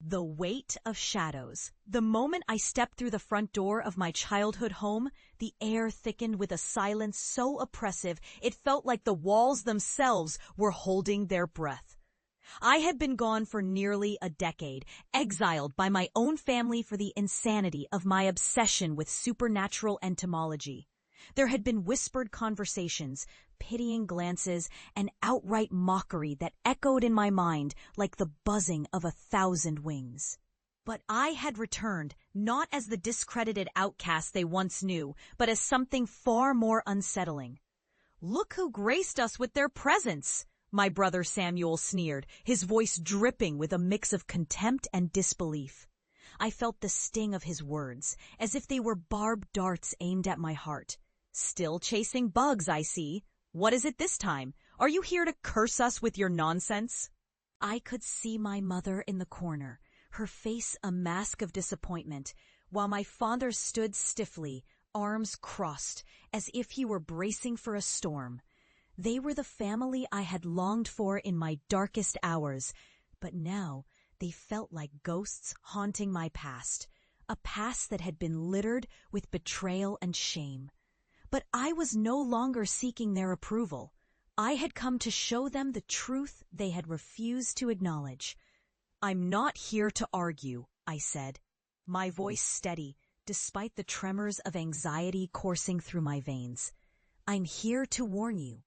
The weight of shadows. The moment I stepped through the front door of my childhood home, the air thickened with a silence so oppressive it felt like the walls themselves were holding their breath. I had been gone for nearly a decade, exiled by my own family for the insanity of my obsession with supernatural entomology. There had been whispered conversations, pitying glances, and outright mockery that echoed in my mind like the buzzing of 1,000 wings. But I had returned, not as the discredited outcast they once knew, but as something far more unsettling. "Look who graced us with their presence," my brother Samuel sneered, his voice dripping with a mix of contempt and disbelief. I felt the sting of his words, as if they were barbed darts aimed at my heart. "Still chasing bugs, I see. What is it this time? Are you here to curse us with your nonsense?" I could see my mother in the corner, her face a mask of disappointment, while my father stood stiffly, arms crossed, as if he were bracing for a storm. They were the family I had longed for in my darkest hours, but now they felt like ghosts haunting my past, a past that had been littered with betrayal and shame. But I was no longer seeking their approval. I had come to show them the truth they had refused to acknowledge. "I'm not here to argue," I said, my voice steady, despite the tremors of anxiety coursing through my veins. "I'm here to warn you."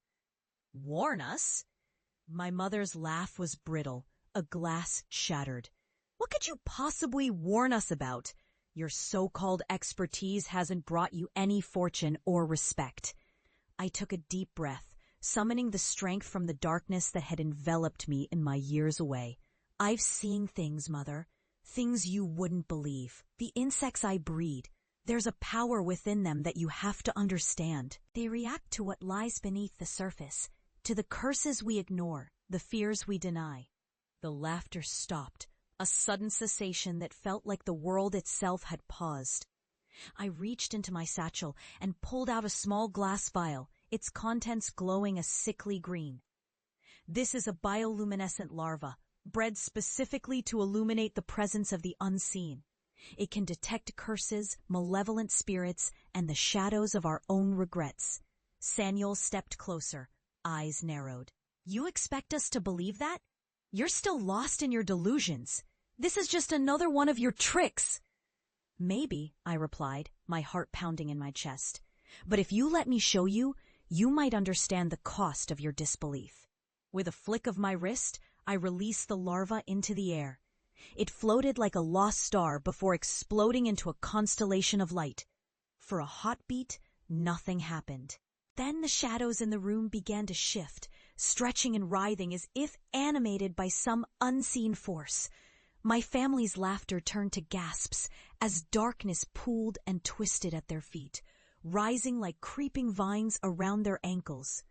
"Warn us?" My mother's laugh was brittle, a glass shattered. "What could you possibly warn us about? Your so-called expertise hasn't brought you any fortune or respect." I took a deep breath, summoning the strength from the darkness that had enveloped me in my years away. "I've seen things, Mother. Things you wouldn't believe. The insects I breed. There's a power within them that you have to understand. They react to what lies beneath the surface, to the curses we ignore, the fears we deny." The laughter stopped, a sudden cessation that felt like the world itself had paused. I reached into my satchel and pulled out a small glass vial, its contents glowing a sickly green. "This is a bioluminescent larva, bred specifically to illuminate the presence of the unseen. It can detect curses, malevolent spirits, and the shadows of our own regrets." Samuel stepped closer, eyes narrowed. "You expect us to believe that? You're still lost in your delusions. This is just another one of your tricks." "Maybe," I replied, my heart pounding in my chest. "But if you let me show you, you might understand the cost of your disbelief." With a flick of my wrist, I released the larva into the air. It floated like a lost star before exploding into a constellation of light. For a hot beat, nothing happened. Then the shadows in the room began to shift, stretching and writhing as if animated by some unseen force. My family's laughter turned to gasps as darkness pooled and twisted at their feet, rising like creeping vines around their ankles.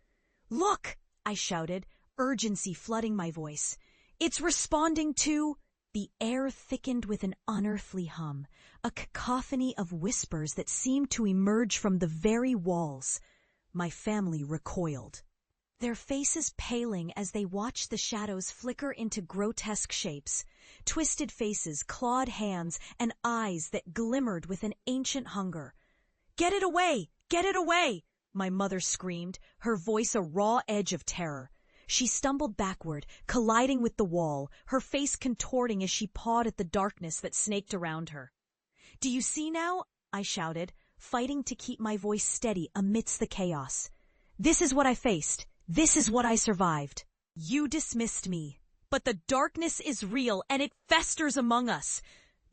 "Look!" I shouted, urgency flooding my voice. "It's responding to—" The air thickened with an unearthly hum, a cacophony of whispers that seemed to emerge from the very walls. My family recoiled, their faces paling as they watched the shadows flicker into grotesque shapes, twisted faces, clawed hands, and eyes that glimmered with an ancient hunger. "Get it away! Get it away!" my mother screamed, her voice a raw edge of terror. She stumbled backward, colliding with the wall, her face contorting as she pawed at the darkness that snaked around her. "Do you see now?" I shouted, fighting to keep my voice steady amidst the chaos. "This is what I faced. This is what I survived. You dismissed me, but the darkness is real and it festers among us."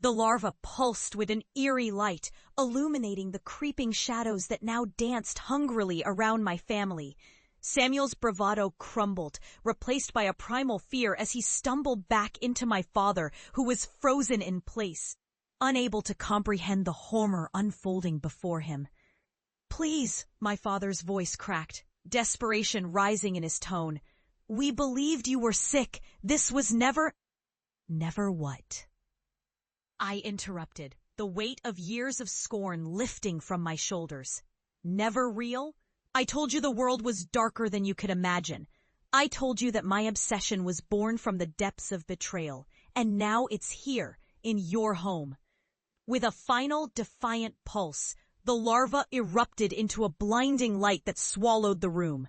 The larva pulsed with an eerie light, illuminating the creeping shadows that now danced hungrily around my family. Samuel's bravado crumbled, replaced by a primal fear as he stumbled back into my father, who was frozen in place, unable to comprehend the horror unfolding before him. "Please," my father's voice cracked, desperation rising in his tone. "We believed you were sick. This was never—" "Never what?" I interrupted, the weight of years of scorn lifting from my shoulders. "Never real? I told you the world was darker than you could imagine. I told you that my obsession was born from the depths of betrayal, And now it's here, in your home. With a final defiant pulse, the larva erupted into a blinding light that swallowed the room.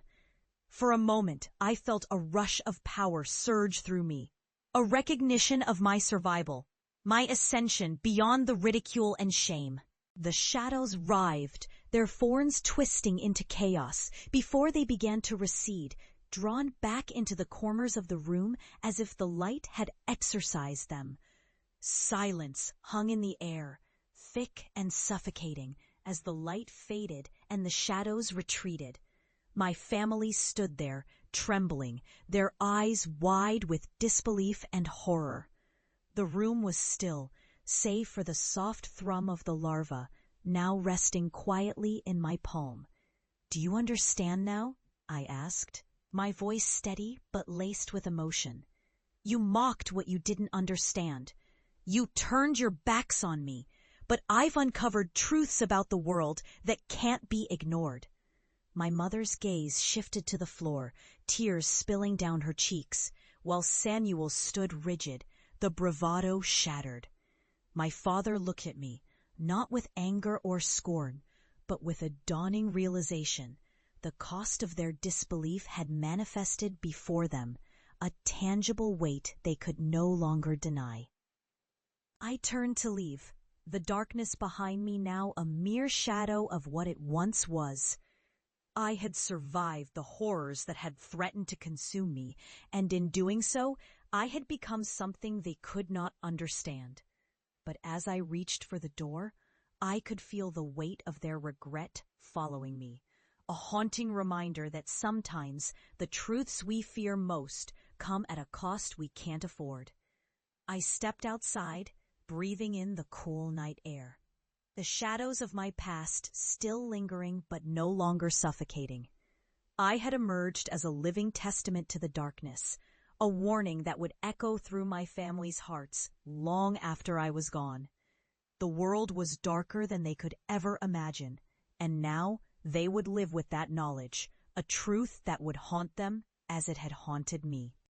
For a moment, I felt a rush of power surge through me. A recognition of my survival, my ascension beyond the ridicule and shame. The shadows writhed, their forms twisting into chaos, before they began to recede, drawn back into the corners of the room as if the light had exorcised them. Silence hung in the air, thick and suffocating, as the light faded and the shadows retreated. My family stood there, trembling, their eyes wide with disbelief and horror. The room was still, save for the soft thrum of the larva, now resting quietly in my palm. "Do you understand now?" I asked, my voice steady but laced with emotion. "You mocked what you didn't understand. You turned your backs on me, but I've uncovered truths about the world that can't be ignored." My mother's gaze shifted to the floor, tears spilling down her cheeks, while Samuel stood rigid, the bravado shattered. My father looked at me, not with anger or scorn, but with a dawning realization. The cost of their disbelief had manifested before them, a tangible weight they could no longer deny. I turned to leave, the darkness behind me now a mere shadow of what it once was. I had survived the horrors that had threatened to consume me, and in doing so, I had become something they could not understand. But as I reached for the door, I could feel the weight of their regret following me, a haunting reminder that sometimes the truths we fear most come at a cost we can't afford. I stepped outside, breathing in the cool night air. The shadows of my past still lingering but no longer suffocating. I had emerged as a living testament to the darkness, a warning that would echo through my family's hearts long after I was gone. The world was darker than they could ever imagine, and now they would live with that knowledge, a truth that would haunt them as it had haunted me.